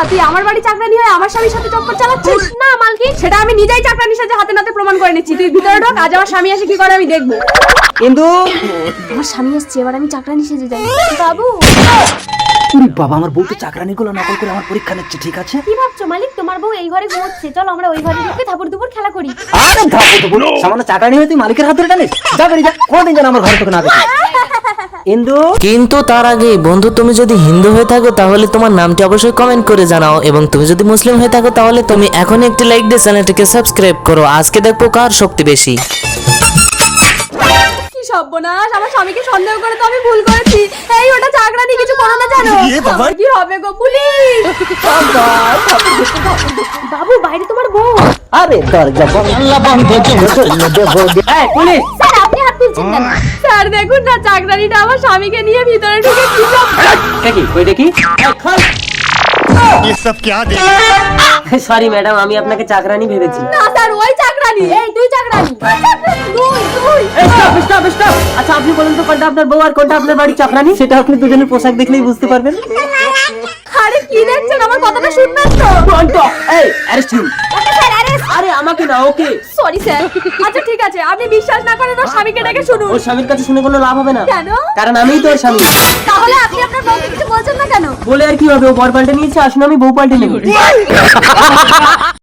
তুই আমার বাড়ি চাকরানি হয়ে আমার স্বামীর সাথে চক্কর চালাচ্ছিস? না মালকিন, সেটা আমি নিজেই চাকরানি সাথে হাতে নাতে প্রমাণ করে নিচ্ছি। তুই ভিতরে ঢোক, আজ আমার স্বামী এসে কি করে আমি দেখবো। কিন্তু আমার স্বামী এসছে, এবার আমি চাকরানি সেজে যাই। বাবু উরি বাবা, আমার বউ তো চাকরানিগুলো নকল করে আমার পরীক্ষা নিচ্ছে, ঠিক আছে? কি ভাবছো মালিক? তোমার বউ এই ঘরে ঘুমোচ্ছে, চলো আমরা ওই ঘরে ঢুকে ধাপুর দুপুর খেলা করি। আরে ধাপো তো বল, সামান্য চাকরানি হয়ে তুই মালিকের হাত ধরে টানিস? যা বেরিয়ে যা, কোনদিন যেন আমার ঘরে তোকে না দেখি। ইন্দু, কিন্তু তার আগে বন্ধু, তুমি যদি হিন্দু হয়ে থাকো তাহলে তোমার নামটি অবশ্যই কমেন্ট করে জানাও, এবং তুমি যদি মুসলিম হয়ে থাকো তাহলে তুমি এখন একটি লাইক দিয়ে চ্যানেলটিকে সাবস্ক্রাইব করো। আজকে দেখবো কার শক্তি বেশি। কি সর্বনাশ, আমার স্বামীকে সন্দেহ করে তো আমি ভুল করেছি। এই ওটা চাকরানি, কিছু করো না জানো? আমার কি হবে গো পুলিশ? বাবু বাইরে তোমার বউ। আরে দরজা বন্ধ দেবো। এই পুলিশ! স্যার আপনি হাত তুলছেন কেন? স্যার দেখুন না, চাকরানিটা আমার স্বামীকে নিয়ে ভিতরে ঢুকে কি সব। দেখি কই দেখি। ये सब क्या देख সরি ম্যাডাম, আমি আপনাকে চাকরানি ভেবেছি। না স্যার, ওই চাকরানি। এই তুই চাকরানি। তুই স্টপ। আচ্ছা আপনি বলুন তো, কোনটা আপনার বউ আর কোনটা আপনার বাড়ির চাকরানি? সেটা আপনি দুজনের পোশাক দেখলেই বুঝতে পারবেন। আরে কি দেখছেন, আমার কথাটা শুনবেন তো? এই arrest him. Okay sir, arrest. আরে আমাকে না, ওকে। Sorry sir. আচ্ছা ঠিক আছে, আপনি বিশ্বাস না করেন ওর স্বামীকে ডেকে শুনুন। ওর স্বামীর কাছে শুনে কোনো লাভ হবে না। কেন? কারণ আমিই তো ওর স্বামী। তাহলে আপনি আপনার বউকে কিছু বলছেন না কেন? বলে আর কি হবে, ও বর পাল্টে নিয়েছে, আসুন আমি বউ পাল্টে নেব।